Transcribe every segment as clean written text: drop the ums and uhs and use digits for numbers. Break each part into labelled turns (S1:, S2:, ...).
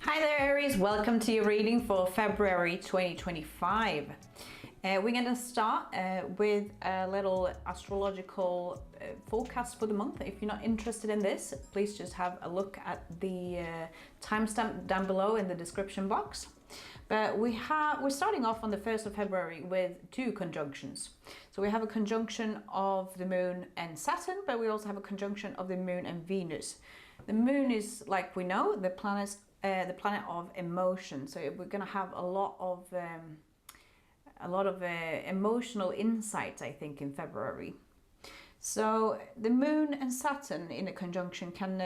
S1: Hi there Aries, welcome to your reading for February 2025. We're going to start with a little astrological forecast for the month. If you're not interested in this, please just have a look at the timestamp down below in the description box. But we're starting off on the 1st of February with two conjunctions. So we have a conjunction of the moon and Saturn, but we also have a conjunction of the moon and Venus. The moon is, like we know, the planet of emotion. So we're going to have a lot of emotional insights, I think, in February. So the moon and Saturn in a conjunction can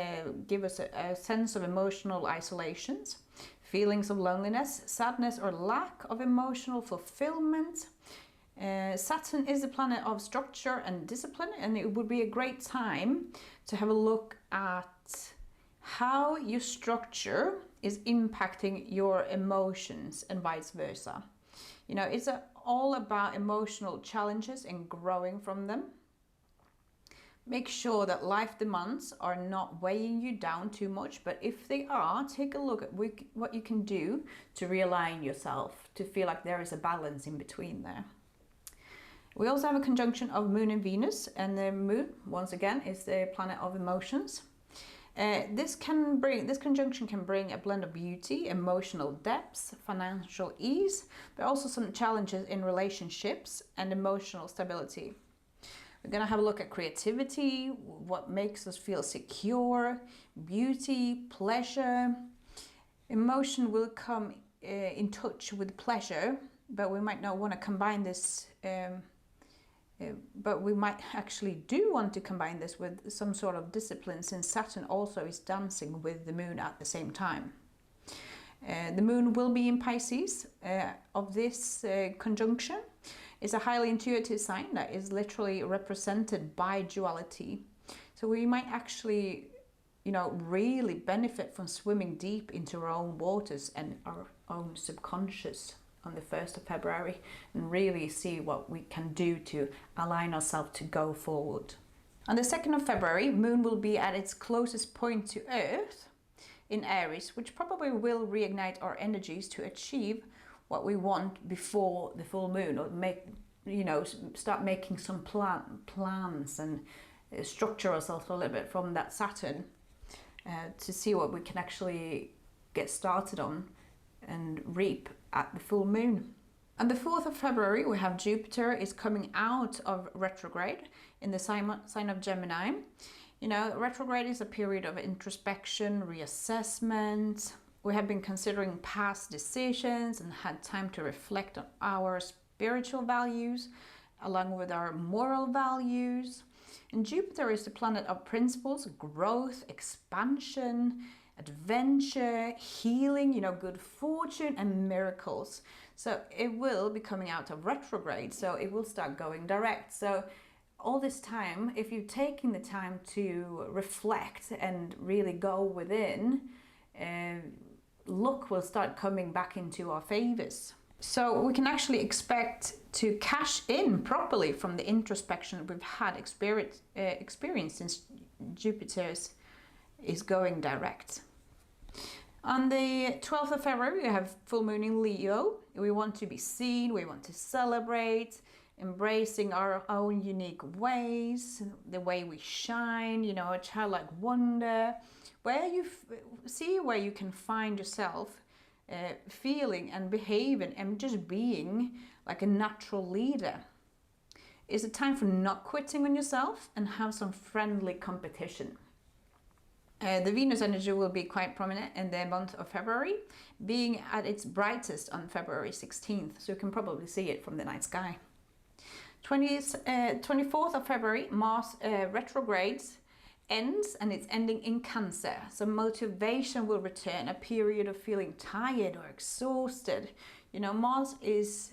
S1: give us a sense of emotional isolations, feelings of loneliness, sadness, or lack of emotional fulfillment. Saturn is the planet of structure and discipline, and it would be a great time to have a look at how your structure is impacting your emotions and vice versa. You know, it's all about emotional challenges and growing from them. Make sure that life demands are not weighing you down too much, but if they are, take a look at what you can do to realign yourself, to feel like there is a balance in between there. We also have a conjunction of Moon and Venus, and the Moon, once again, is the planet of emotions. This conjunction can bring a blend of beauty, emotional depths, financial ease, but also some challenges in relationships and emotional stability. We're going to have a look at creativity, what makes us feel secure, beauty, pleasure. Emotion will come in touch with pleasure, but we might not want to combine this but we might actually do want to combine this with some sort of discipline, since Saturn also is dancing with the moon at the same time. The moon will be in Pisces of this conjunction. It's a highly intuitive sign that is literally represented by duality. So we might actually, really benefit from swimming deep into our own waters and our own subconscious on the 1st of February, and really see what we can do to align ourselves to go forward. On the 2nd of February, Moon will be at its closest point to Earth in Aries, which probably will reignite our energies to achieve what we want before the full moon, or start making some plans and structure ourselves a little bit from that Saturn to see what we can actually get started on and reap at the full moon. On the 4th of February, we have Jupiter is coming out of retrograde in the sign of Gemini. Retrograde is a period of introspection, reassessment. We have been considering past decisions and had time to reflect on our spiritual values along with our moral values. And Jupiter is the planet of principles, growth, expansion, adventure, healing, good fortune and miracles. So it will be coming out of retrograde, so it will start going direct. So all this time, if you're taking the time to reflect and really go within, luck will start coming back into our favors. So we can actually expect to cash in properly from the introspection we've had experienced since Jupiter is going direct. On the 12th of February, we have full moon in Leo. We want to be seen, we want to celebrate, embracing our own unique ways, the way we shine, a childlike wonder, where you see where you can find yourself feeling and behaving and just being like a natural leader. It's a time for not quitting on yourself and have some friendly competition. The Venus energy will be quite prominent in the month of February, being at its brightest on February 16th, so you can probably see it from the night sky. 24th of February, Mars retrogrades ends, and it's ending in Cancer. So motivation will return, a period of feeling tired or exhausted. Mars is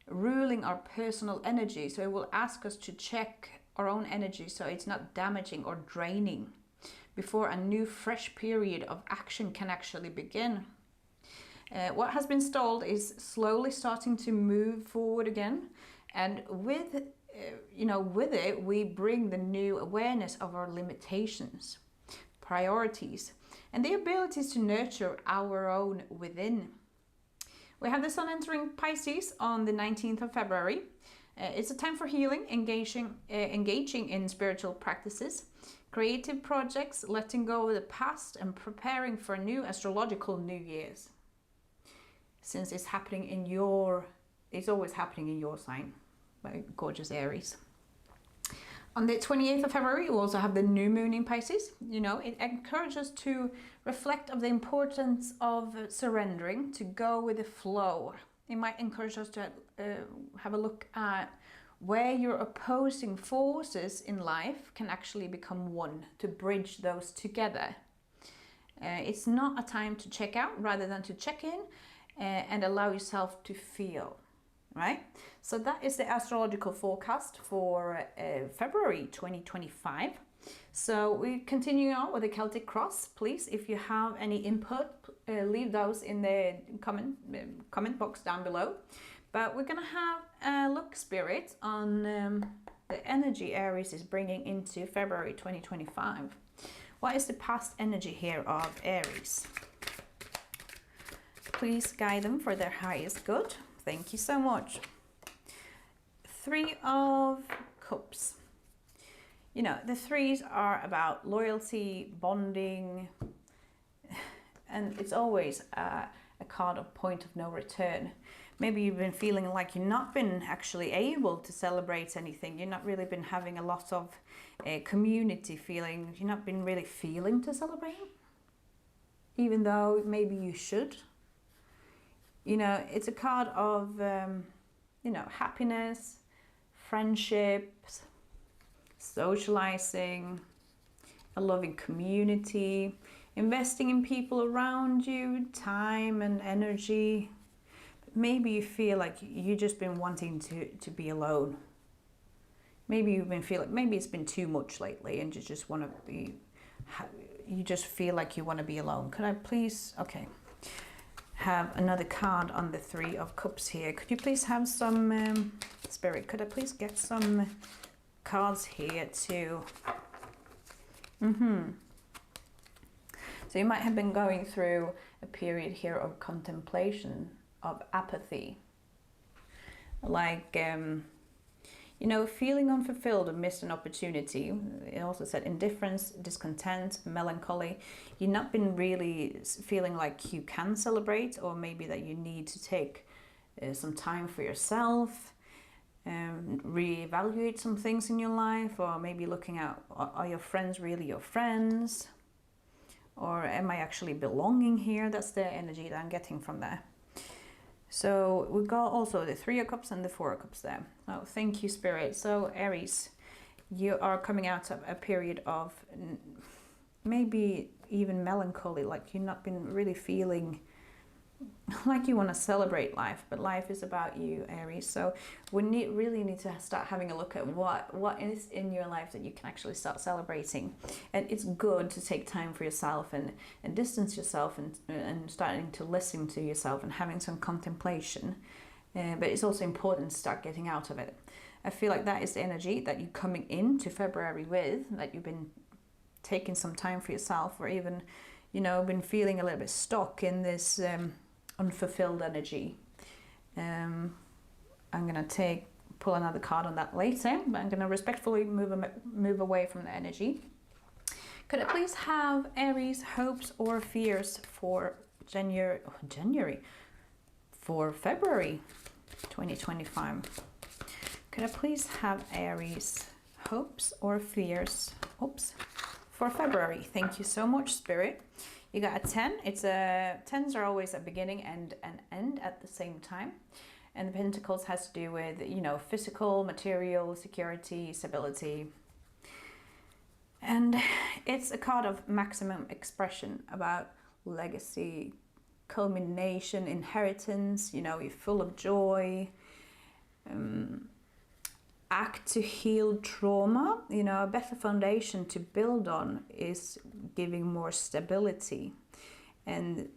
S1: ruling our personal energy, so it will ask us to check our own energy so it's not damaging or draining before a new fresh period of action can actually begin. What has been stalled is slowly starting to move forward again, and with it we bring the new awareness of our limitations, priorities, and the abilities to nurture our own within. We have the Sun entering Pisces on the 19th of February. It's a time for healing, engaging in spiritual practices, creative projects, letting go of the past, and preparing for new astrological New Year's. Since it's happening in it's always happening in your sign, my gorgeous Aries. On the 28th of February, we also have the new moon in Pisces. You know, it encourages us to reflect on the importance of surrendering, to go with the flow. It might encourage us to have a look at where your opposing forces in life can actually become one, to bridge those together. It's not a time to check out, rather than to check in and allow yourself to feel. Right? So that is the astrological forecast for February 2025. So we continue on with the Celtic cross. Please, if you have any input, leave those in the comment box down below. But we're going to have a look, Spirit, on the energy Aries is bringing into February 2025. What is the past energy here of Aries? Please guide them for their highest good. Thank you so much. 3 of Cups. You know, the threes are about loyalty, bonding, and it's always a card of point of no return. Maybe you've been feeling like you've not been actually able to celebrate anything. You've not really been having a lot of community feeling. You've not been really feeling to celebrate, even though maybe you should. You know, it's a card of, you know, happiness, friendships, socializing, a loving community, investing in people around you, time and energy. But maybe you feel like you've just been wanting to be alone. Maybe you've been feeling, maybe it's been too much lately and you just want to be, you just feel like you want to be alone. Could I please, okay. Have another card on the 3 of Cups here. Could you please have some, Spirit, could I please get some cards here too? So you might have been going through a period here of contemplation, of apathy. Like, you know, feeling unfulfilled or missed an opportunity. It also said indifference, discontent, melancholy. You've not been really feeling like you can celebrate, or maybe that you need to take some time for yourself, reevaluate some things in your life, or maybe looking at, are your friends really your friends? Or am I actually belonging here? That's the energy that I'm getting from there. So we've got also the 3 of Cups and the 4 of Cups there. Oh, thank you, Spirit. So Aries, you are coming out of a period of maybe even melancholy, like you've not been really feeling like you want to celebrate life, but life is about you, Aries. So we really need to start having a look at what is in your life that you can actually start celebrating. And it's good to take time for yourself and distance yourself and starting to listen to yourself and having some contemplation. But it's also important to start getting out of it. I feel like that is the energy that you're coming into February with, that you've been taking some time for yourself, or even, you know, been feeling a little bit stuck in this unfulfilled energy. I'm going to pull another card on that later, but I'm going to respectfully move away from the energy. Could I please have Aries hopes or fears for for February 2025? Could I please have Aries hopes or fears, for February? Thank you so much, Spirit. You got a 10. Tens are always a beginning and an end at the same time. And the Pentacles has to do with, you know, physical, material, security, stability. And it's a card of maximum expression, about legacy, culmination, inheritance. You know, you're full of joy. Act to heal trauma. You know, a better foundation to build on is giving more stability. And,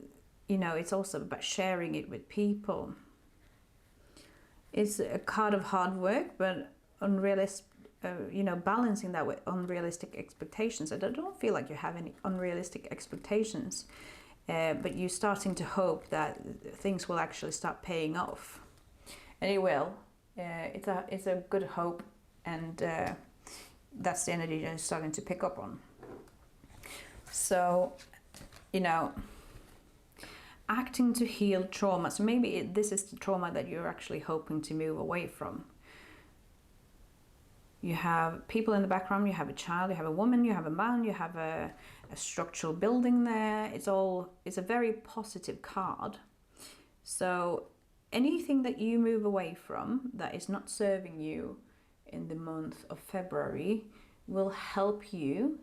S1: you know, it's also about sharing it with people. It's a card of hard work, but you know, balancing that with unrealistic expectations. And I don't feel like you have any unrealistic expectations, but you're starting to hope that things will actually start paying off, and it will. It's a good hope, and that's the energy you're starting to pick up on. So, you know, acting to heal trauma. So maybe this is the trauma that you're actually hoping to move away from. You have people in the background, you have a child, you have a woman, you have a man, you have a structural building there. It's a very positive card. So anything that you move away from that is not serving you in the month of February will help you,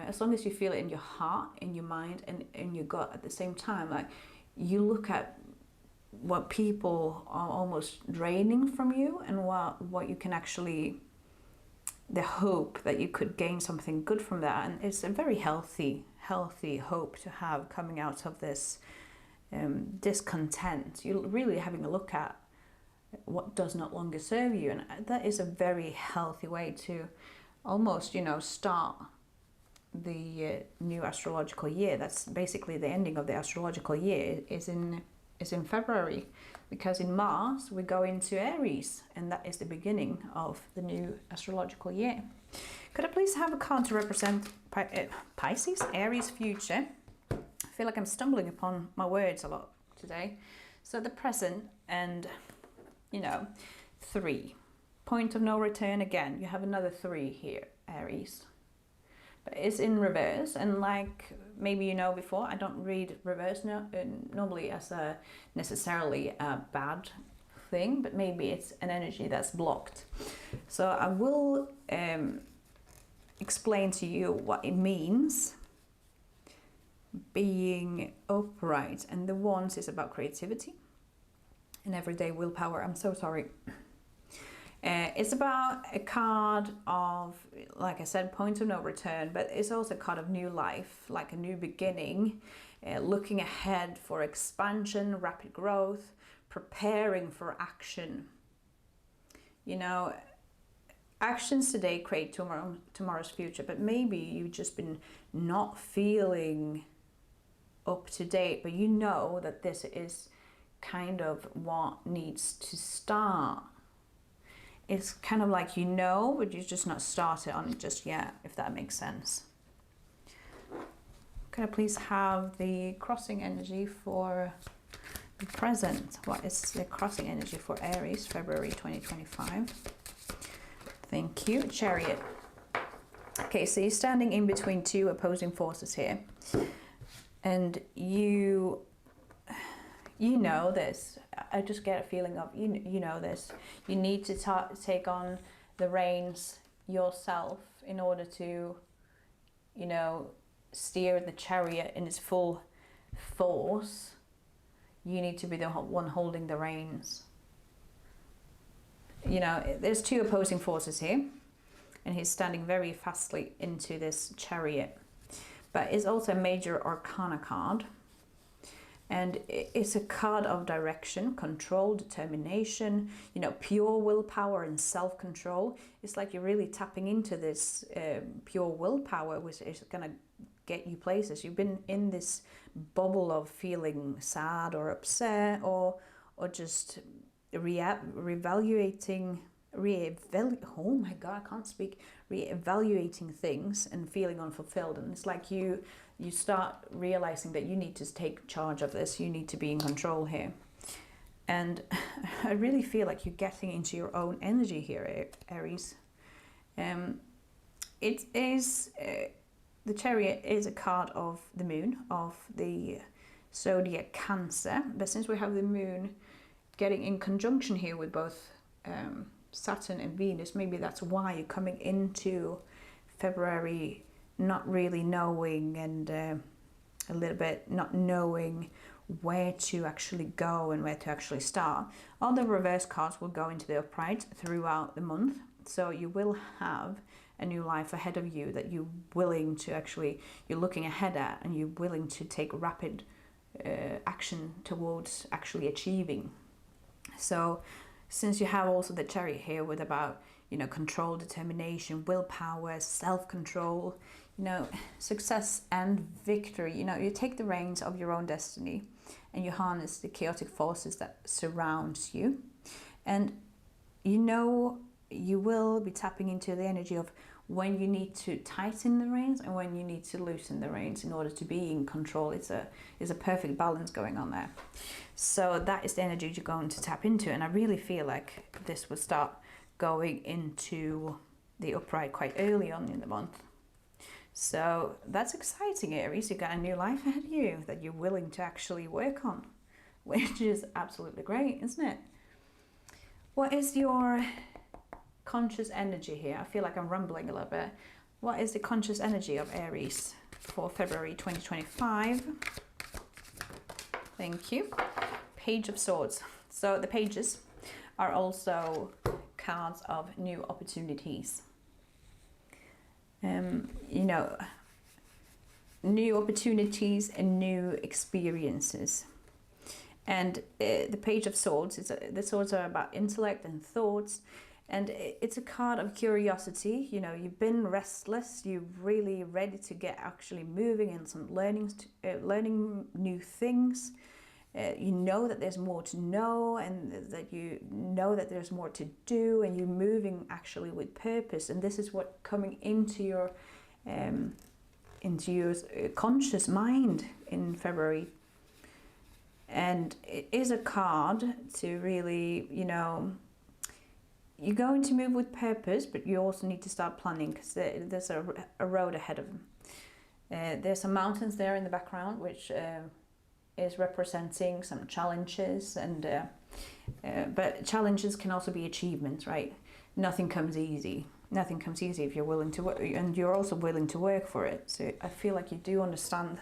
S1: as long as you feel it in your heart, in your mind, and in your gut at the same time. Like, you look at what people are almost draining from you, and what you can actually, the hope that you could gain something good from that. And it's a very healthy hope to have coming out of this discontent. You're really having a look at what does not longer serve you, and that is a very healthy way to almost, you know, start the new astrological year. That's basically the ending of the astrological year is in February, because in March we go into Aries, and that is the beginning of the new astrological year. Could I please have a card to represent Pisces, Aries future? I feel like I'm stumbling upon my words a lot today. So the present, and, you know, 3. Point of no return again. You have another 3 here, Aries. But it's in reverse, and like maybe you know before, I don't read reverse normally as a necessarily a bad thing, but maybe it's an energy that's blocked. So I will explain to you what it means being upright, and the Wands is about creativity and everyday willpower. I'm so sorry. It's about a card of, like I said, point of no return, but it's also a card of new life, like a new beginning, looking ahead for expansion, rapid growth, preparing for action. You know, actions today create tomorrow's future, but maybe you've just been not feeling up to date, but you know that this is kind of what needs to start. It's kind of like, you know, but you've just not started on it just yet, if that makes sense. Could I please have the crossing energy for the present? What is the crossing energy for Aries, February 2025? Thank you. Chariot. Okay, so you're standing in between 2 opposing forces here. And you know this. I just get a feeling of, you know this. You need to take on the reins yourself in order to, you know, steer the chariot in its full force. You need to be the one holding the reins. You know, there's 2 opposing forces here, and he's standing very fastly into this chariot. But it's also a major arcana card. And it's a card of direction, control, determination, you know, pure willpower and self-control. It's like you're really tapping into this pure willpower, which is going to get you places. You've been in this bubble of feeling sad or upset, or just reevaluating things and feeling unfulfilled. And it's like you start realizing that you need to take charge of this. You need to be in control here. And I really feel like you're getting into your own energy here, Aries. It is the Chariot is a card of the moon, of the zodiac Cancer. But since we have the moon getting in conjunction here with both Saturn and Venus, maybe that's why you're coming into February not really knowing, and a little bit not knowing where to actually go and where to actually start. All the reverse cards will go into the upright throughout the month, so you will have a new life ahead of you that you're willing to actually, you're looking ahead at, and you're willing to take rapid action towards actually achieving. So since you have also the Chariot here with about, control, determination, willpower, self-control, success and victory. You take the reins of your own destiny and you harness the chaotic forces that surrounds you. And you will be tapping into the energy of when you need to tighten the reins and when you need to loosen the reins in order to be in control. It's a perfect balance going on there. So that is the energy you're going to tap into, and I really feel like this will start going into the upright quite early on in the month. So that's exciting, Aries. You've got a new life ahead of you that you're willing to actually work on, which is absolutely great, isn't it? What is your conscious energy here? I feel like I'm rumbling a little bit. What is the conscious energy of Aries for February 2025? Thank you. Page of Swords. So the pages are also cards of new opportunities. New opportunities and new experiences. And the Page of Swords, the swords are about intellect and thoughts. And it's a card of curiosity. You've been restless. You're really ready to get actually moving and some learning new things. You know that there's more to know, and that you know that there's more to do, and you're moving actually with purpose. And this is what coming into your conscious mind in February. And it is a card to really, you're going to move with purpose, but you also need to start planning, because there's a road ahead of them. There's some mountains there in the background, which is representing some challenges, and but challenges can also be achievements, right? Nothing comes easy. Nothing comes easy if you're willing to work, and you're also willing to work for it. So I feel like you do understand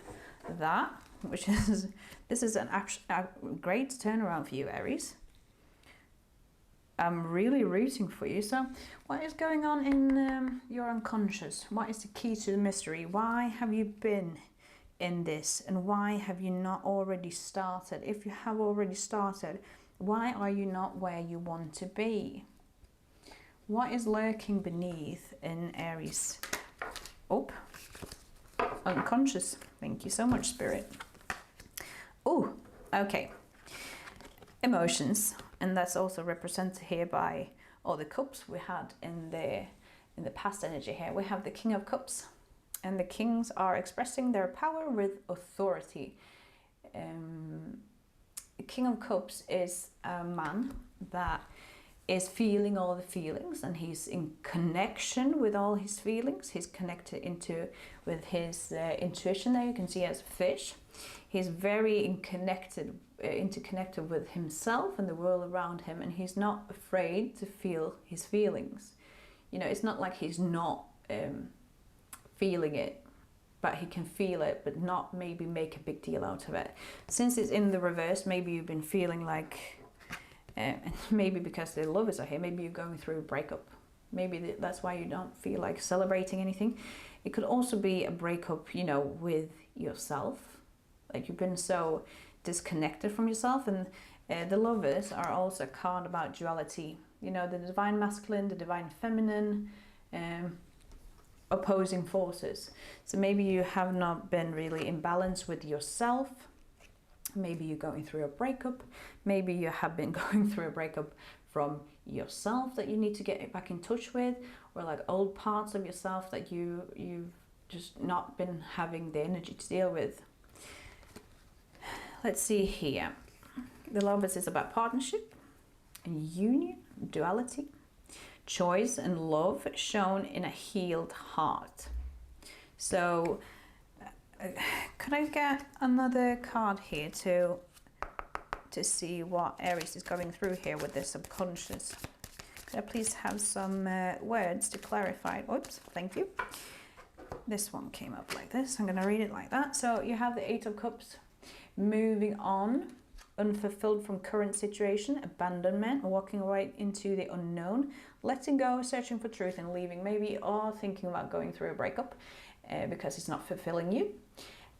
S1: that, which is, this is a great turnaround for you, Aries. I'm really rooting for you. So what is going on in your unconscious? What is the key to the mystery? Why have you been in this, and why have you not already started? If you have already started, why are you not where you want to be? What is lurking beneath in Aries? Unconscious. Thank you so much, Spirit. Oh, okay. Emotions. And that's also represented here by all the cups we had in the past energy here. We have the King of Cups, and the kings are expressing their power with authority. The King of Cups is a man that is feeling all the feelings, and he's in connection with all his feelings. He's connected with his intuition there. You can see as a fish. He's very interconnected with himself and the world around him, and he's not afraid to feel his feelings. It's not like he's not feeling it, but he can feel it, but not maybe make a big deal out of it. Since it's in the reverse, maybe you've been feeling like, maybe because the lovers are here, maybe you're going through a breakup. Maybe that's why you don't feel like celebrating anything. It could also be a breakup, with yourself. Like you've been so disconnected from yourself. And the lovers are also a card about duality. The divine masculine, the divine feminine, opposing forces. So maybe you have not been really in balance with yourself. Maybe you're going through a breakup. Maybe you have been going through a breakup from yourself that you need to get back in touch with, or like old parts of yourself that you've just not been having the energy to deal with. Let's see here. The Lovers is about partnership and union, duality, choice and love shown in a healed heart. So could I get another card here to see what Aries is going through here with their subconscious? Could I please have some words to clarify? Oops, thank you. This one came up like this. I'm going to read it like that. So you have the Eight of Cups, moving on, unfulfilled from current situation, abandonment, walking right into the unknown, letting go, searching for truth, and leaving. Maybe you are thinking about going through a breakup because it's not fulfilling you.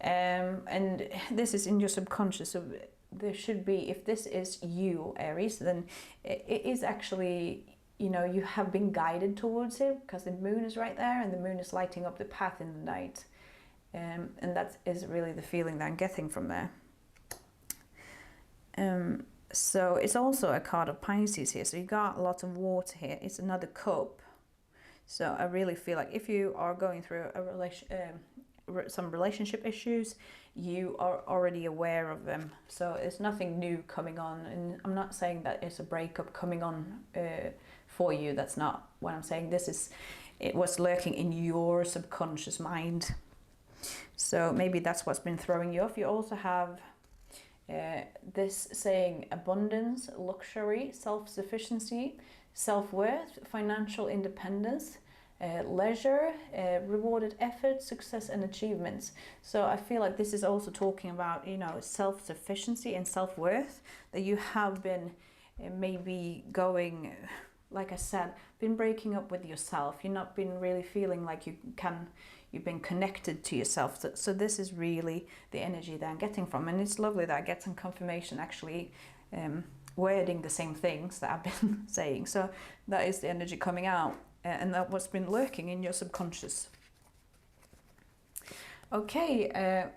S1: And this is in your subconscious. So there should be, if this is you, Aries, then it is actually you know, you have been guided towards it because the moon is right there and the moon is lighting up the path in the night. And that is really the feeling that I'm getting from there. So it's also a card of Pisces here. So you got lots of water here. It's another cup. So I really feel like if you are going through some relationship issues, you are already aware of them. So it's nothing new coming on. And I'm not saying that it's a breakup coming on for you. That's not what I'm saying. It was lurking in your subconscious mind. So maybe that's what's been throwing you off. You also have this saying abundance, luxury, self-sufficiency, self-worth, financial independence, leisure, rewarded effort, success and achievements. So I feel like this is also talking about, you know, self-sufficiency and self-worth, that you have been maybe going, like I said, been breaking up with yourself. You've not been really feeling like you've been connected to yourself. So this is really the energy that I'm getting from, and it's lovely that I get some confirmation actually wording the same things that I've been saying. So that is the energy coming out, and that what's been lurking in your subconscious. Okay,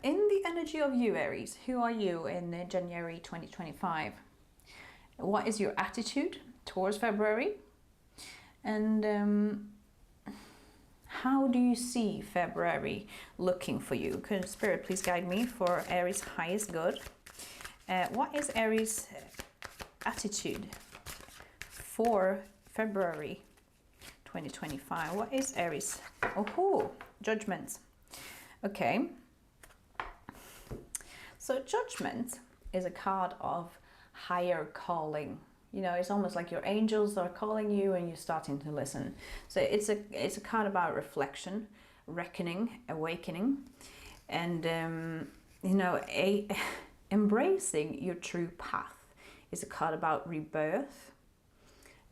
S1: in the energy of you, Aries, who are you in January 2025? What is your attitude towards February? And how do you see February looking for you? Could Spirit please guide me for Aries' highest good? What is Aries' attitude for February 2025? What is Aries? Oh, Judgment. Okay. So Judgment is a card of higher calling. You know, it's almost like your angels are calling you and you're starting to listen. So it's a card about reflection, reckoning, awakening, and you know, embracing your true path. It's a card about rebirth,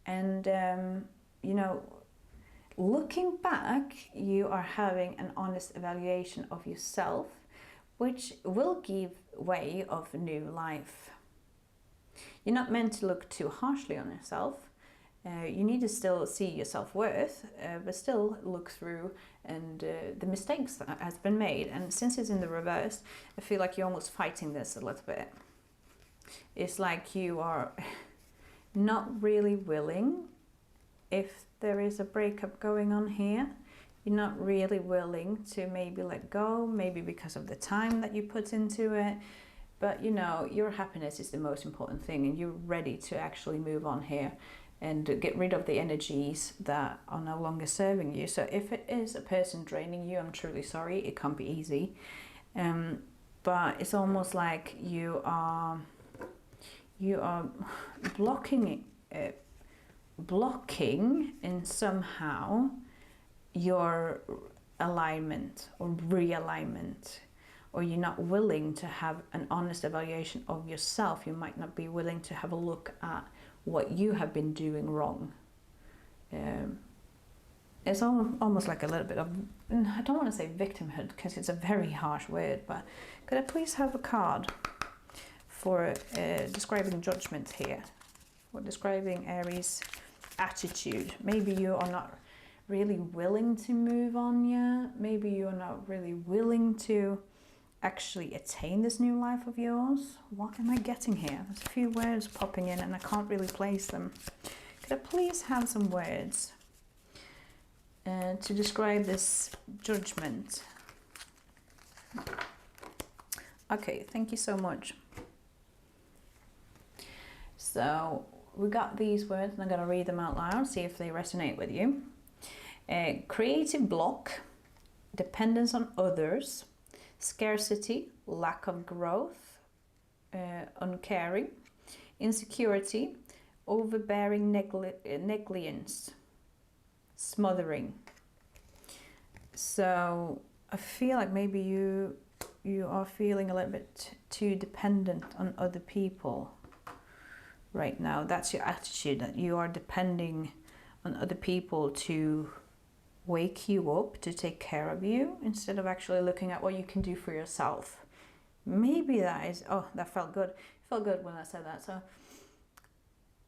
S1: and you know, looking back, you are having an honest evaluation of yourself, which will give way of new life. You're not meant to look too harshly on yourself. You need to still see your self-worth, but still look through and the mistakes that has been made. And since it's in the reverse, I feel like you're almost fighting this a little bit. It's like you are not really willing, if there is a breakup going on here, you're not really willing to maybe let go, maybe because of the time that you put into it. But you know, your happiness is the most important thing, and you're ready to actually move on here and get rid of the energies that are no longer serving you. So if it is a person draining you, I'm truly sorry, it can't be easy. But it's almost like you are blocking in somehow your alignment or realignment, or you're not willing to have an honest evaluation of yourself. You might not be willing to have a look at what you have been doing wrong. It's almost like a little bit of, I don't want to say victimhood because it's a very harsh word, but could I please have a card for describing Judgment here, for describing Aries' attitude? Maybe you are not really willing to move on yet. Maybe you're not really willing to actually attain this new life of yours. What am I getting here? There's a few words popping in and I can't really place them. Could I please have some words to describe this Judgment? Okay, thank you so much. So we got these words and I'm going to read them out loud, see if they resonate with you. Creative block, dependence on others, scarcity, lack of growth, uncaring, insecurity, overbearing negligence, smothering. So I feel like maybe you are feeling a little bit too dependent on other people right now. That's your attitude, that you are depending on other people to wake you up, to take care of you, instead of actually looking at what you can do for yourself. Maybe that is, oh, that felt good. It felt good when I said that. So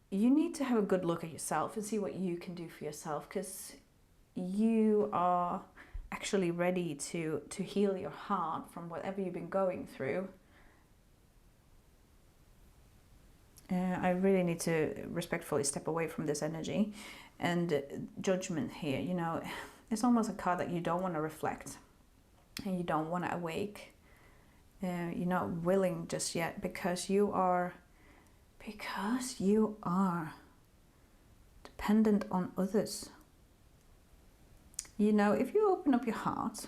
S1: you need to have a good look at yourself and see what you can do for yourself, because you are actually ready to heal your heart from whatever you've been going through. I really need to respectfully step away from this energy and judgment here. You know, it's almost a card that you don't want to reflect and you don't want to awake. You're not willing just yet because you are dependent on others. You know, if you open up your heart,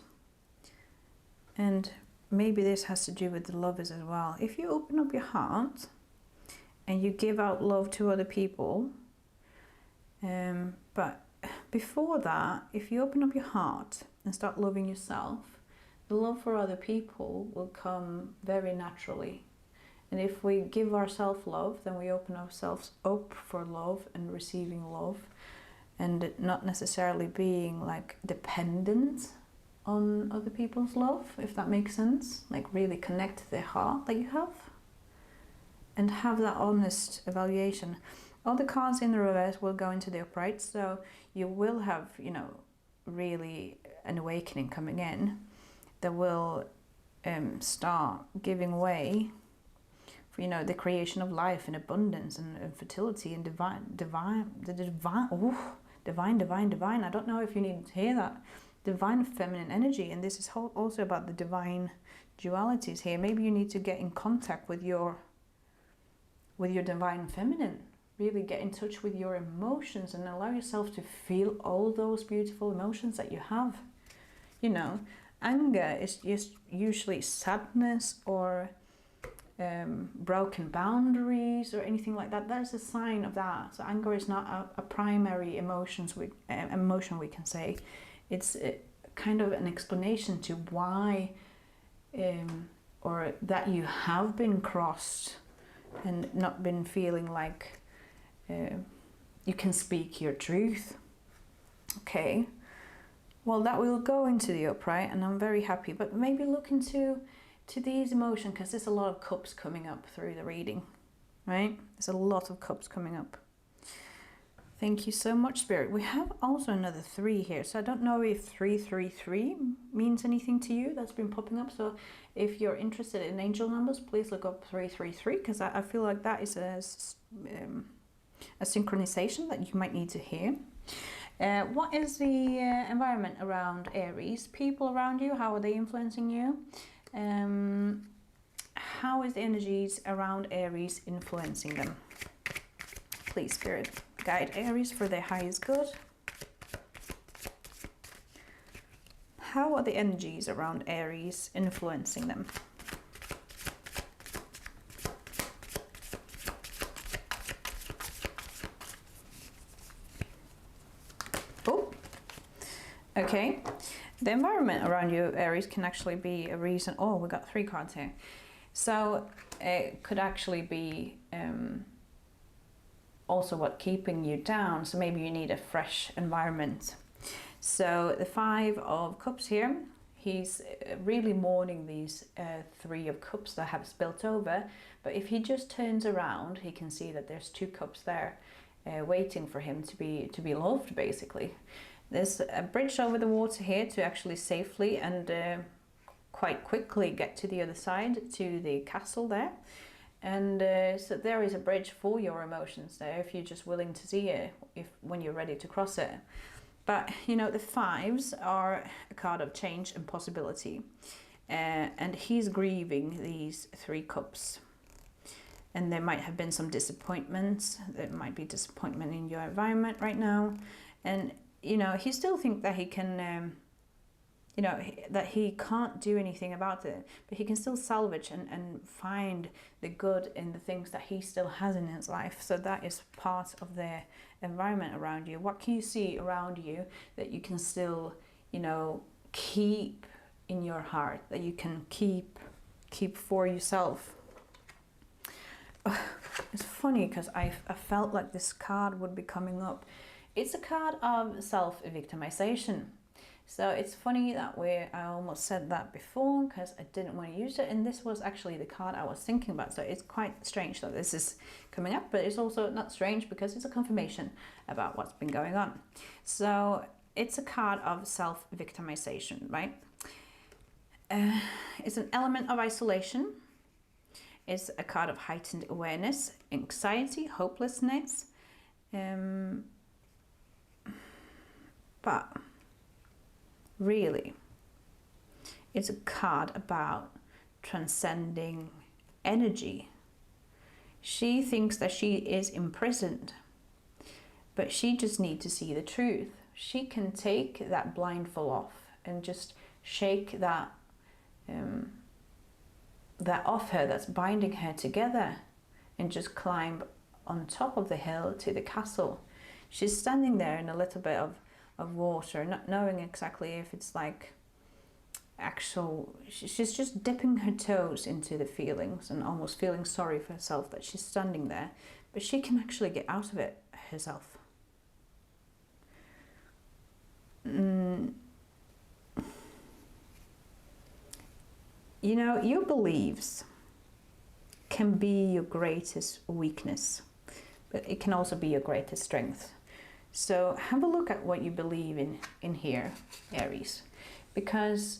S1: and maybe this has to do with the lovers as well, if you open up your heart and you give out love to other people, but before that, if you open up your heart and start loving yourself, the love for other people will come very naturally. And if we give ourselves love, then we open ourselves up for love and receiving love, and not necessarily being like dependent on other people's love, if that makes sense. Like really connect to the heart that you have and have that honest evaluation. All the cards in the reverse will go into the upright, so you will have, you know, really an awakening coming in that will start giving way for, you know, the creation of life and abundance and fertility and divine. I don't know if you need to hear that. Divine feminine energy, and this is also about the divine dualities here. Maybe you need to get in contact with your divine feminine. Really get in touch with your emotions and allow yourself to feel all those beautiful emotions that you have. You know, anger is just usually sadness or broken boundaries or anything like that. That is a sign of that. So anger is not a primary emotion we can say. It's kind of an explanation to why or that you have been crossed and not been feeling like you can speak your truth. Okay, well, that will go into the upright, and I'm very happy. But maybe look into these emotions, because there's a lot of cups coming up through the reading, right? There's a lot of cups coming up. Thank you so much, Spirit. We have also another 3 here, so I don't know if 333 means anything to you. That's been popping up. So if you're interested in angel numbers, please look up 333, because I feel like that is a synchronization that you might need to hear. What is the environment around Aries? People around you, how are they influencing you? How is the energies around Aries influencing them? Please, Spirit, guide Aries for their highest good. How are the energies around Aries influencing them? Oh, okay. The environment around you, Aries, can actually be a reason. Oh, we got 3 cards here. So it could actually be also what keeping you down. So maybe you need a fresh environment. So the 5 of Cups here, he's really mourning these 3 of Cups that have spilt over. But if he just turns around, he can see that there's 2 cups there waiting for him to be loved, basically. There's a bridge over the water here to actually safely and quite quickly get to the other side, to the castle there. And so there is a bridge for your emotions there, if you're just willing to see it, when you're ready to cross it. But, you know, the 5s are a card of change and possibility. And he's grieving these 3 cups. And there might have been some disappointments. There might be disappointment in your environment right now. And you know, he still thinks that he can, you know, that he can't do anything about it, but he can still salvage and find the good in the things that he still has in his life. So that is part of the environment around you. What can you see around you that you can still, you know, keep in your heart, that you can keep for yourself? It's funny because I felt like this card would be coming up. It's a card of self-victimization. So it's funny that I almost said that before because I didn't want to use it, and this was actually the card I was thinking about. So it's quite strange that this is coming up, but it's also not strange because it's a confirmation about what's been going on. So it's a card of self-victimization, right? It's an element of isolation. It's a card of heightened awareness, anxiety, hopelessness. But really, it's a card about transcending energy. She thinks that she is imprisoned, but she just needs to see the truth. She can take that blindfold off and just shake that off her that's binding her together, and just climb on top of the hill to the castle. She's standing there in a little bit of water, not knowing exactly if it's like actual, she's just dipping her toes into the feelings and almost feeling sorry for herself that she's standing there, but she can actually get out of it herself. You know, your beliefs can be your greatest weakness, but it can also be your greatest strength. So have a look at what you believe in here, Aries, because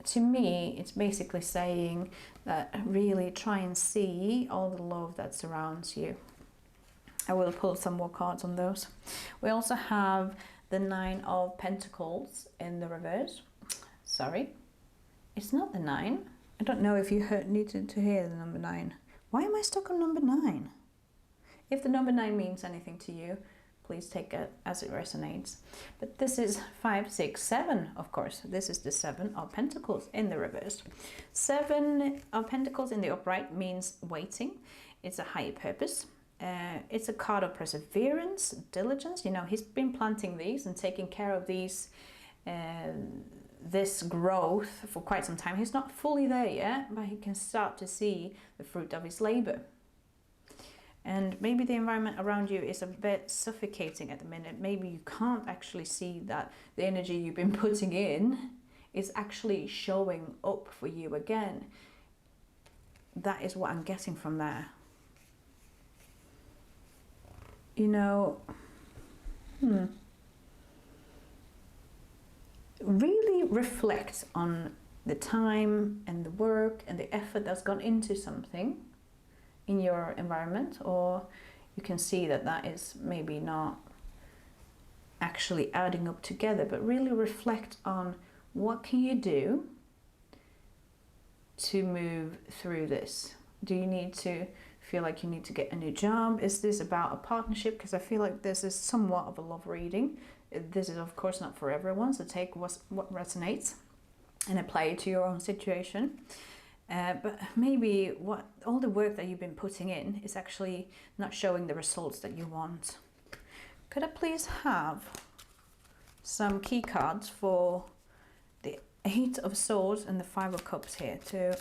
S1: to me, it's basically saying that really try and see all the love that surrounds you. I will pull some more cards on those. We also have the 9 of Pentacles in the reverse. Sorry, it's not the 9. I don't know if you needed to hear the number 9. Why am I stuck on number 9? If the number 9 means anything to you, please take it as it resonates. But this is 5, 6, 7, of course. This is the 7 of Pentacles in the reverse. 7 of Pentacles in the upright means waiting. It's a higher purpose. It's a card of perseverance, diligence. You know, he's been planting these and taking care of these, this growth for quite some time. He's not fully there yet, but he can start to see the fruit of his labor. And maybe the environment around you is a bit suffocating at the minute. Maybe you can't actually see that the energy you've been putting in is actually showing up for you again. That is what I'm getting from there. You know, really reflect on the time and the work and the effort that's gone into something in your environment, or you can see that that is maybe not actually adding up together, but really reflect on what can you do to move through this. Do you need to feel like you need to get a new job? Is this about a partnership? Because I feel like this is somewhat of a love reading. This is of course not for everyone, so take what resonates and apply it to your own situation. But maybe all the work that you've been putting in is actually not showing the results that you want. Could I please have some key cards for the 8 of Swords and the 5 of Cups here, to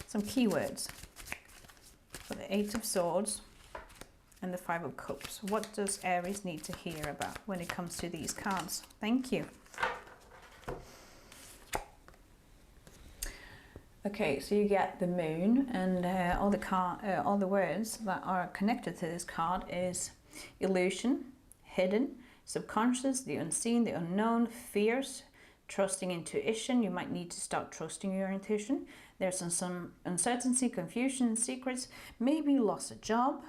S1: some keywords for the 8 of Swords and the 5 of Cups. What does Aries need to hear about when it comes to these cards? Thank you. Okay, so you get the Moon, and all the words that are connected to this card is illusion, hidden, subconscious, the unseen, the unknown, fears, trusting intuition. You might need to start trusting your intuition. There's some uncertainty, confusion, secrets. Maybe you lost a job,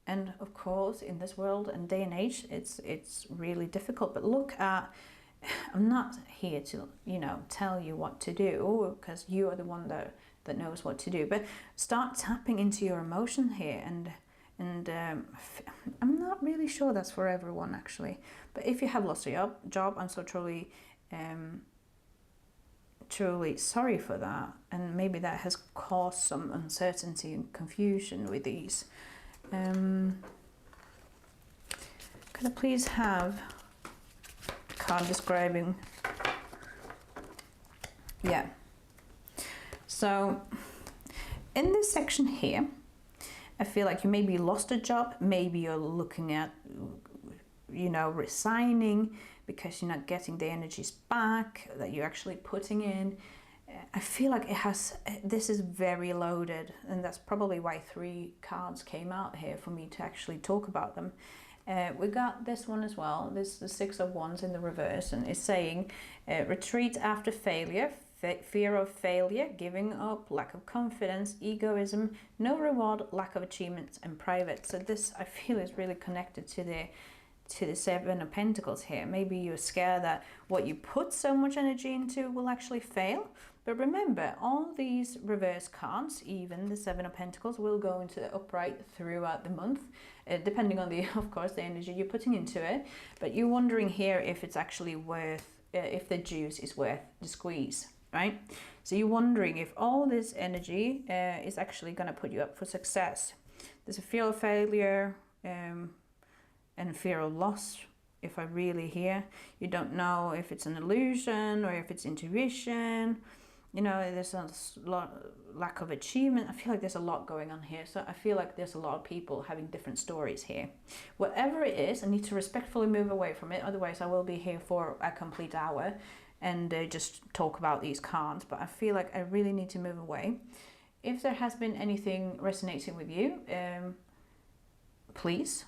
S1: and of course, in this world and day and age, it's really difficult. But look at, I'm not here to, you know, tell you what to do, because you are the one that knows what to do. But start tapping into your emotion here, and I'm not really sure that's for everyone actually. But if you have lost a job, I'm so truly sorry for that, and maybe that has caused some uncertainty and confusion with these. Could I please have card describing? Yeah, so in this section here, I feel like you maybe lost a job, maybe you're looking at, you know, resigning, because you're not getting the energies back that you're actually putting in. I feel like this is very loaded, and that's probably why 3 cards came out here for me to actually talk about them. We got this one as well. This is the 6 of Wands in the reverse, and it's saying retreat after failure, fear of failure, giving up, lack of confidence, egoism, no reward, lack of achievements, and private. So this, I feel, is really connected to the 7 of Pentacles here. Maybe you're scared that what you put so much energy into will actually fail. But remember, all these reverse cards, even the 7 of Pentacles, will go into the upright throughout the month, depending on of course, the energy you're putting into it. But you're wondering here if it's actually worth, if the juice is worth the squeeze, right? So you're wondering if all this energy is actually going to put you up for success. There's a fear of failure, and fear of loss. If I really hear, you don't know if it's an illusion or if it's intuition. You know, there's a lack of achievement. I feel like there's a lot going on here. So I feel like there's a lot of people having different stories here. Whatever it is, I need to respectfully move away from it. Otherwise, I will be here for a complete hour and just talk about these cards. But I feel like I really need to move away. If there has been anything resonating with you, please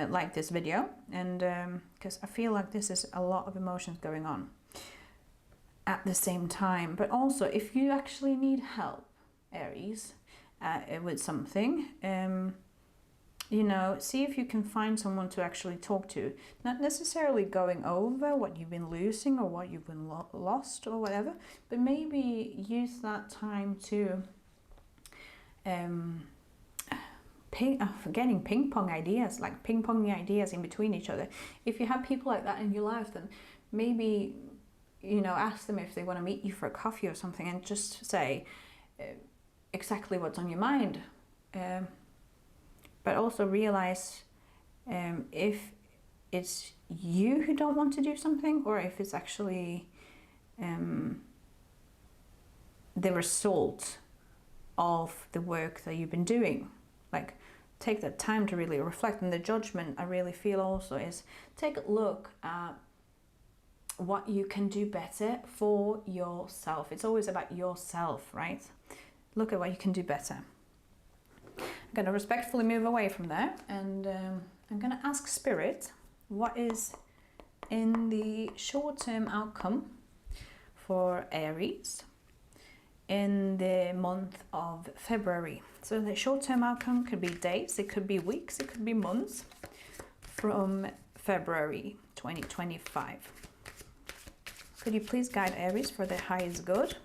S1: like this video, and because I feel like this is a lot of emotions going on at the same time. But also, if you actually need help, Aries, with something, you know, see if you can find someone to actually talk to. Not necessarily going over what you've been losing or what you've been lost or whatever, but maybe use that time to getting ping pong ideas, like ping ponging ideas in between each other. If you have people like that in your life, then maybe, you know, ask them if they want to meet you for a coffee or something, and just say exactly what's on your mind. But also realize if it's you who don't want to do something, or if it's actually the result of the work that you've been doing. Like, take that time to really reflect. And the judgment, I really feel also, is take a look at what you can do better for yourself. It's always about yourself, right? Look at what you can do better. I'm going to respectfully move away from there, and I'm going to ask Spirit what is in the short-term outcome for Aries in the month of February. So the short-term outcome could be days, it could be weeks, it could be months from February 2025. Could you please guide Aries for the highest good?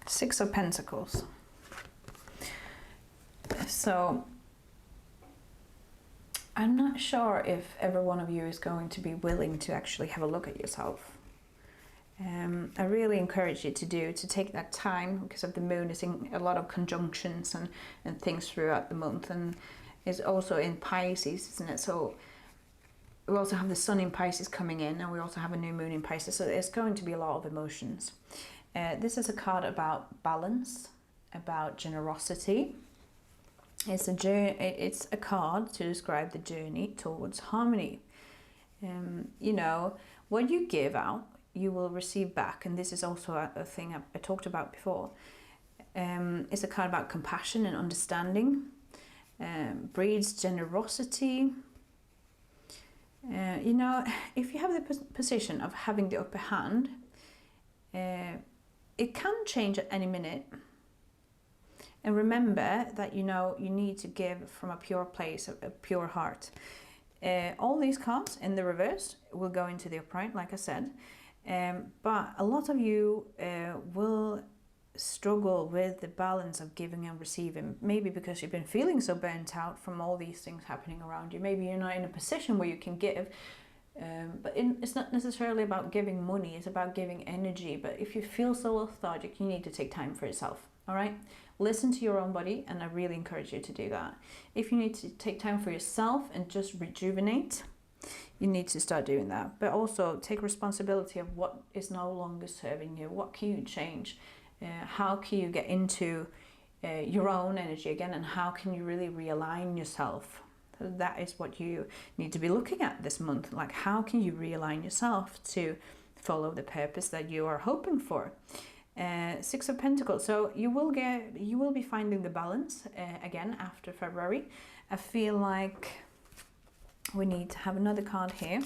S1: Six of Pentacles. So I'm not sure if every one of you is going to be willing to actually have a look at yourself. I really encourage you to take that time, because of the moon is in a lot of conjunctions and things throughout the month, and it's also in Pisces, isn't it? So we also have the sun in Pisces coming in, and we also have a new moon in Pisces, so there's going to be a lot of emotions. This is a card about balance, about generosity. It's a card to describe the journey towards harmony. You know, what you give out, you will receive back, and this is also a thing I talked about before. It's a card about compassion and understanding, breeds generosity. You know, if you have the position of having the upper hand, it can change at any minute. And remember that, you know, you need to give from a pure place, a pure heart. All these cards in the reverse will go into the upright, like I said. But a lot of you will struggle with the balance of giving and receiving, maybe because you've been feeling so burnt out from all these things happening around you. Maybe you're not in a position where you can give, but it's not necessarily about giving money, it's about giving energy. But if you feel so lethargic, you need to take time for yourself, all right? Listen to your own body, and I really encourage you to do that. If you need to take time for yourself and just rejuvenate, you need to start doing that. But also take responsibility of what is no longer serving you. What can you change? How can you get into your own energy again, and how can you really realign yourself? So that is what you need to be looking at this month. Like, how can you realign yourself to follow the purpose that you are hoping for? Six of Pentacles. So you will be finding the balance again after February. I feel like we need to have another card here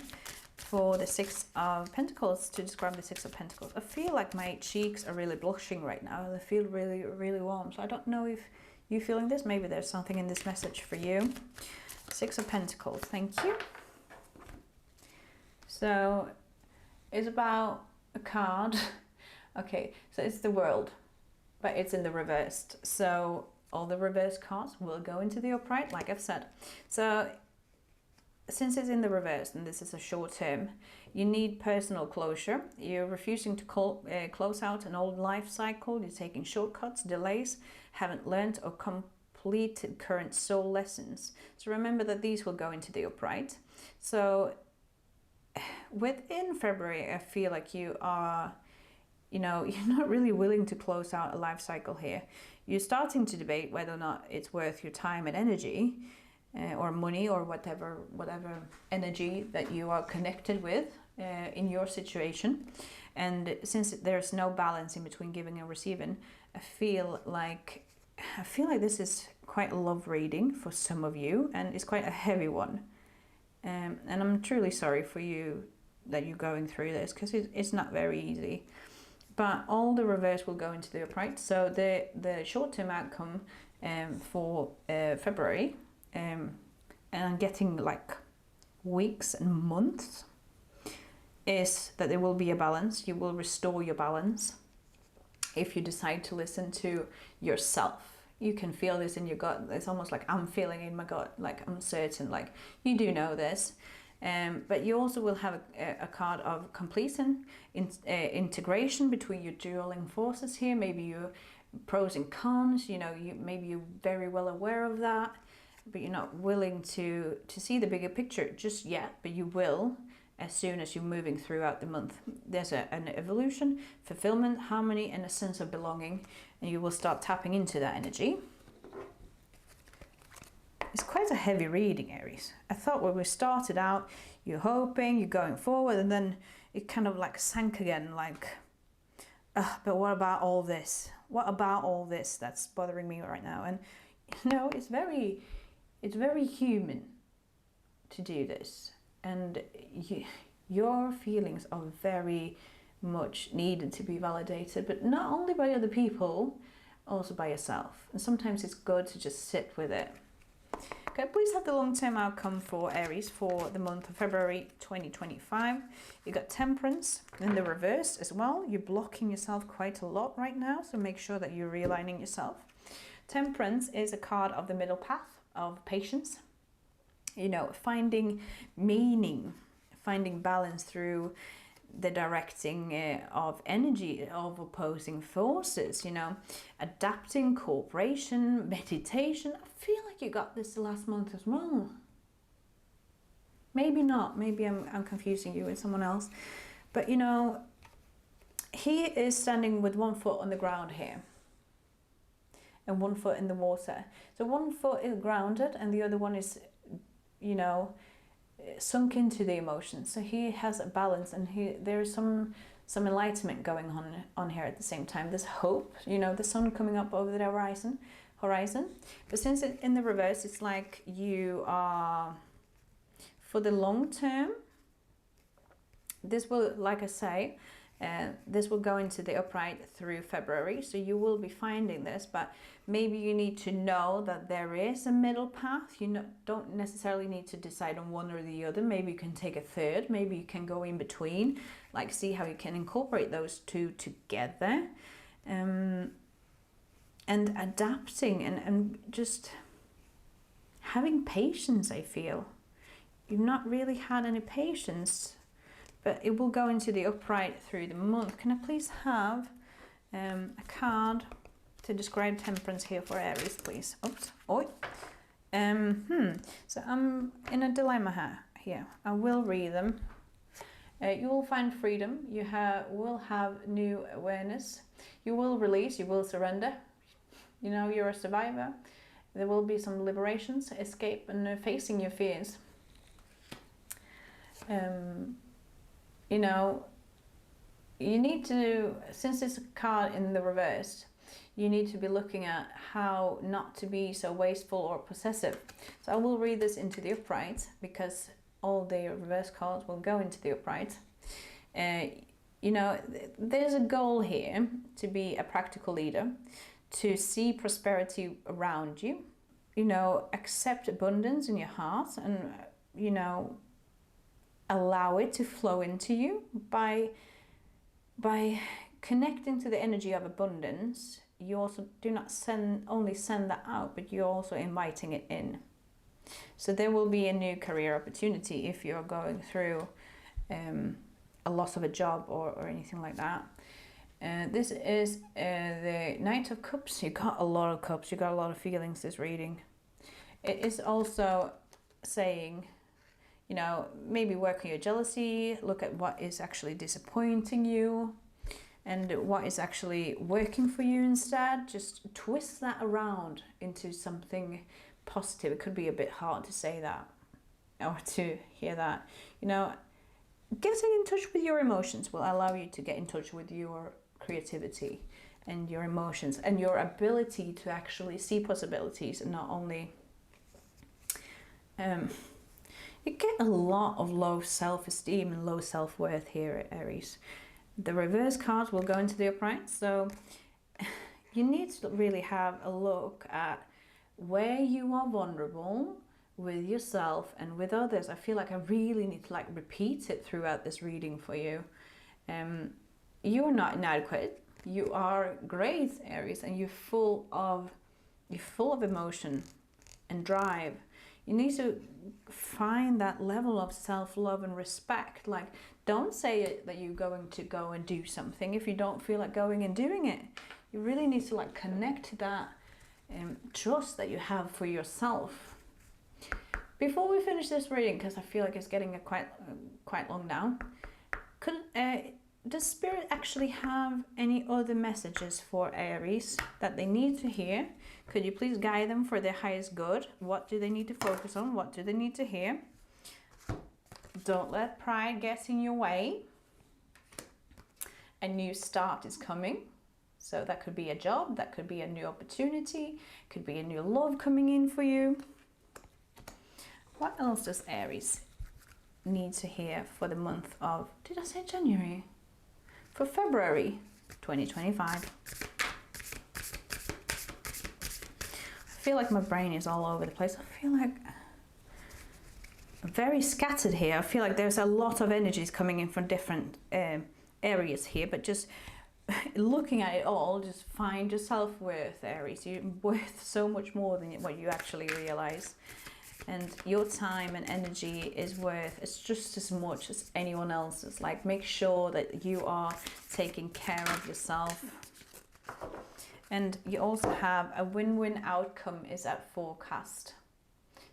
S1: for the Six of Pentacles to describe the Six of Pentacles. I feel like my cheeks are really blushing right now. They feel really, really warm. So I don't know if you're feeling this. Maybe there's something in this message for you. Six of Pentacles. Thank you. So it's about a card. Okay, so it's the World, but it's in the reversed. So all the reverse cards will go into the upright, like I've said. So since it's in the reverse and this is a short term, you need personal closure. You're refusing to close out an old life cycle. You're taking shortcuts, delays, haven't learned or completed current soul lessons. So remember that these will go into the upright. So within February, I feel like you are, you're not really willing to close out a life cycle here. You're starting to debate whether or not it's worth your time and energy, or money, or whatever energy that you are connected with in your situation. And since there's no balance in between giving and receiving, I feel like this is quite a love reading for some of you, and it's quite a heavy one. And I'm truly sorry for you that you're going through this, because it's not very easy. But all the reverse will go into the upright. So the short-term outcome for February, and I'm getting like weeks and months, is that there will be a balance. You will restore your balance if you decide to listen to yourself. You can feel this in your gut. It's almost like I'm feeling in my gut, like I'm certain, like you do know this. But you also will have a card of completion, integration between your dueling forces here. Maybe your pros and cons, maybe you're very well aware of that, but you're not willing to see the bigger picture just yet, but you will as soon as you're moving throughout the month. There's an evolution, fulfillment, harmony, and a sense of belonging, and you will start tapping into that energy. It's quite a heavy reading, Aries. I thought when we started out, you're hoping, you're going forward, and then it kind of like sank again, like, but what about all this? What about all this that's bothering me right now? And it's very human to do this, and your feelings are very much needed to be validated, but not only by other people, also by yourself. And sometimes it's good to just sit with it. Okay, please have the long-term outcome for Aries for the month of February 2025. You got Temperance in the reverse as well. You're blocking yourself quite a lot right now, so make sure that you're realigning yourself. Temperance is a card of the middle path of patience. Finding meaning, finding balance through the directing of energy of opposing forces, adapting, cooperation, meditation. I feel like you got this the last month as well. Maybe not. Maybe I'm confusing you with someone else. But he is standing with one foot on the ground here and one foot in the water. So one foot is grounded and the other one is, sunk into the emotions. So he has a balance, and there is some enlightenment going on here at the same time. There's hope, the sun coming up over the horizon. But since it's in the reverse, it's like you are, for the long term, this will, like I say, this will go into the upright through February, so you will be finding this, but maybe you need to know that there is a middle path. You don't necessarily need to decide on one or the other. Maybe you can take a third, maybe you can go in between, like see how you can incorporate those two together, and adapting and just having patience. I feel you've not really had any patience, but it will go into the upright through the month. Can I please have a card to describe Temperance here for Aries, please? Oops. Oi. So I'm in a dilemma here. I will read them. You will find freedom. You will have new awareness. You will release. You will surrender. You know, you're a survivor. There will be some liberations, escape, and facing your fears. You know, you need to, since it's a card in the reverse, you need to be looking at how not to be so wasteful or possessive. So I will read this into the upright, because all the reverse cards will go into the upright. You know, there's a goal here to be a practical leader, to see prosperity around you, you know, accept abundance in your heart, and, you know, allow it to flow into you by connecting to the energy of abundance. You also do not only send that out, but you're also inviting it in. So there will be a new career opportunity if you're going through a loss of a job or anything like that. This is the Knight of Cups. You got a lot of cups, you got a lot of feelings this reading. It is also saying, you know, maybe work on your jealousy, look at what is actually disappointing you and what is actually working for you instead. Just twist that around into something positive. It could be a bit hard to say that or to hear that. You know, getting in touch with your emotions will allow you to get in touch with your creativity and your emotions and your ability to actually see possibilities, and not only you get a lot of low self-esteem and low self-worth here at Aries. The reverse cards will go into the upright, so you need to really have a look at where you are vulnerable with yourself and with others. I feel like I really need to like repeat it throughout this reading for you. You're not inadequate. You are great, Aries, and you're full of emotion and drive. You need to find that level of self-love and respect. Like, don't say that you're going to go and do something if you don't feel like going and doing it. You really need to like connect to that trust that you have for yourself. Before we finish this reading, because I feel like it's getting quite long now, does Spirit actually have any other messages for Aries that they need to hear? Could you please guide them for their highest good? What do they need to focus on? What do they need to hear? Don't let pride get in your way. A new start is coming. So that could be a job, that could be a new opportunity, could be a new love coming in for you. What else does Aries need to hear for the month of, did I say January? For February 2025. I feel like my brain is all over the place. I feel like I'm very scattered here. I feel like there's a lot of energies coming in from different areas here, but just looking at it all, just find your self-worth, Aries. You're worth so much more than what you actually realize. And your time and energy is worth, it's just as much as anyone else's. Like, make sure that you are taking care of yourself. And you also have a win-win outcome is at forecast.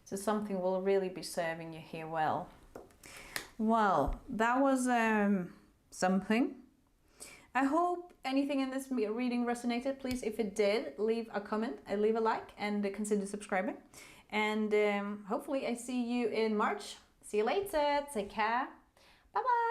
S1: So something will really be serving you here well. Well, that was something. I hope anything in this reading resonated. Please, if it did, leave a comment, leave a like, and consider subscribing. And hopefully I see you in March. See you later. Take care. Bye bye.